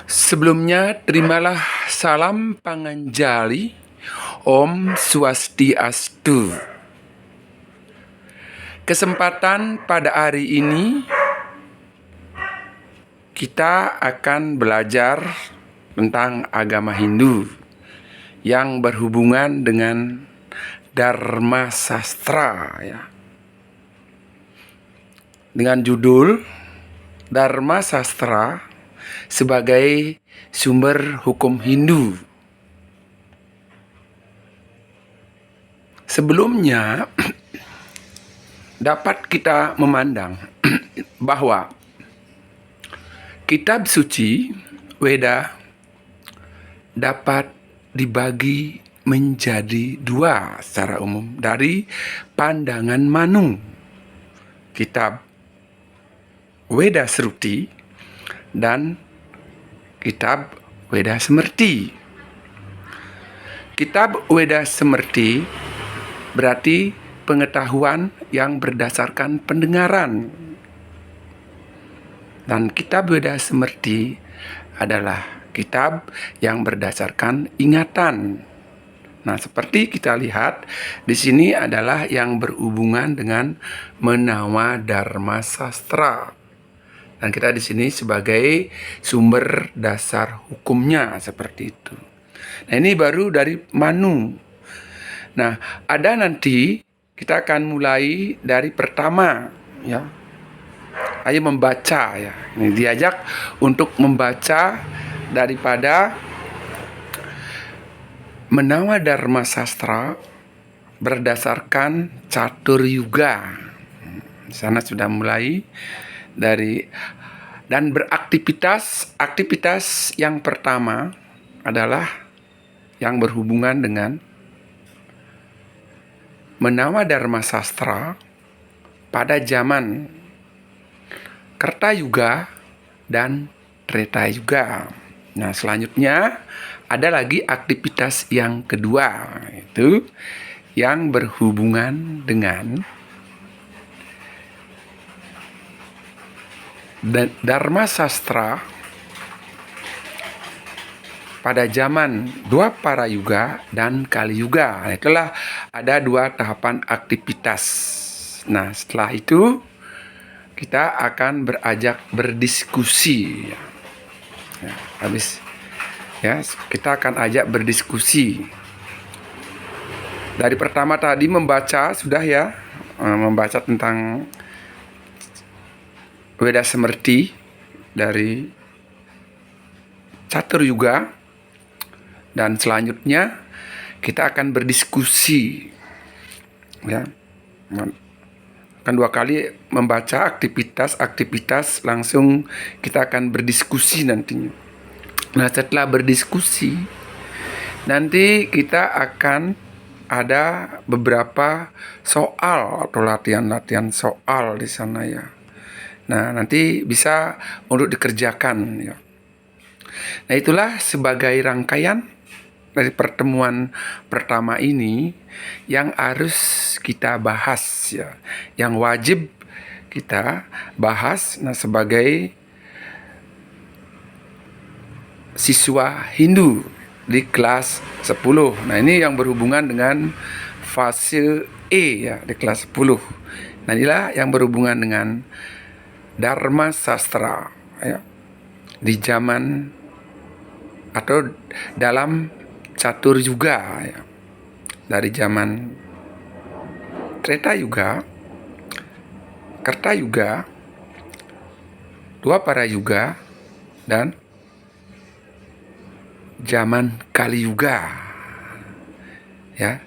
Sebelumnya, terimalah salam panganjali Om Swastiastu. Kesempatan pada hari ini kita akan belajar tentang agama Hindu yang berhubungan dengan Dharma Sastra, ya. Dengan judul Dharma Sastra sebagai sumber hukum Hindu. Sebelumnya dapat kita memandang bahwa kitab suci Weda dapat dibagi menjadi dua secara umum dari pandangan Manu. Kitab Weda Sruti dan kitab Weda Smriti. Kitab Weda Smrti berarti pengetahuan yang berdasarkan pendengaran. Dan kitab Weda Smrti adalah kitab yang berdasarkan ingatan. Nah, seperti kita lihat di sini adalah yang berhubungan dengan menawa Dharma Sastra. Dan kita di sini sebagai sumber dasar hukumnya seperti itu. Nah, ini baru dari Manu. Nah, ada nanti kita akan mulai dari pertama, ya. Ayo membaca, ya. Ini diajak untuk membaca daripada menawa Dharma Sastra berdasarkan Catur Yuga. Di sana sudah mulai dari dan aktivitas yang pertama adalah yang berhubungan dengan menawa Dharma Sastra pada zaman Kerta Yuga dan Treta Yuga. Nah, selanjutnya ada lagi aktivitas yang kedua, yaitu yang berhubungan dengan Dharma Sastra pada zaman Dwapara Yuga dan Kali Yuga. Nah, itulah ada dua tahapan aktivitas. Nah, setelah itu kita akan berdiskusi. Ya, habis ya, kita akan ajak berdiskusi. Dari pertama tadi membaca sudah, ya, membaca tentang Weda Smrti dari Catur Yuga, dan selanjutnya kita akan berdiskusi, ya. Kan dua kali membaca aktivitas langsung kita akan berdiskusi nantinya. Nah, setelah berdiskusi nanti kita akan ada beberapa soal atau latihan soal di sana, ya. Nah, nanti bisa untuk dikerjakan, ya. Nah, itulah sebagai rangkaian dari pertemuan pertama ini yang harus kita bahas, ya. Yang wajib kita bahas, nah, sebagai siswa Hindu di kelas 10. Nah, ini yang berhubungan dengan fase E, ya, di kelas 10. Nah, inilah yang berhubungan dengan Dharma Sastra, ya, di zaman atau dalam Catur Yuga, ya. Dari zaman Treta Yuga, Kerta Yuga, Dwapara Yuga, dan zaman Kali Yuga, ya.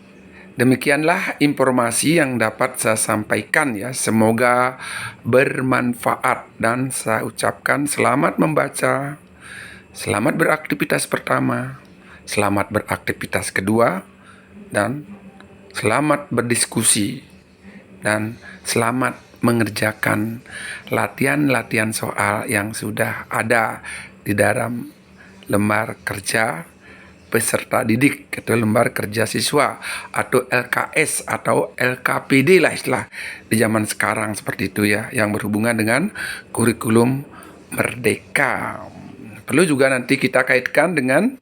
Demikianlah informasi yang dapat saya sampaikan, ya. Semoga bermanfaat dan saya ucapkan selamat membaca, selamat beraktivitas pertama, selamat beraktivitas kedua, dan selamat berdiskusi, dan selamat mengerjakan latihan-latihan soal yang sudah ada di dalam lembar kerja peserta didik atau lembar kerja siswa atau LKS atau LKPD lah istilah di zaman sekarang seperti itu, ya, yang berhubungan dengan kurikulum merdeka. Perlu juga nanti kita kaitkan dengan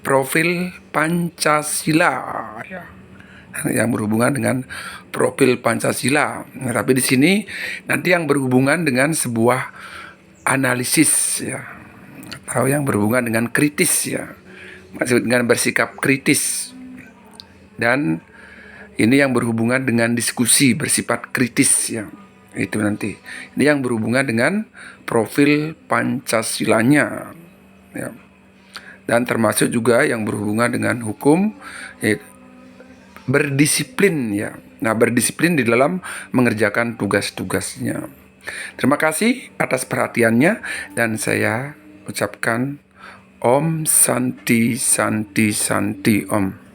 profil Pancasila, ya, yang berhubungan dengan profil Pancasila. Nah, tapi di sini nanti yang berhubungan dengan sebuah analisis, ya, atau yang berhubungan dengan kritis, ya, maksud dengan bersikap kritis. Dan ini yang berhubungan dengan diskusi bersifat kritis, ya. Itu nanti. Ini yang berhubungan dengan profil Pancasilanya, ya. Dan termasuk juga yang berhubungan dengan hukum, ya, berdisiplin, ya. Nah, berdisiplin di dalam mengerjakan tugas-tugasnya. Terima kasih atas perhatiannya, dan saya ucapkan Om Santi Santi Santi Om.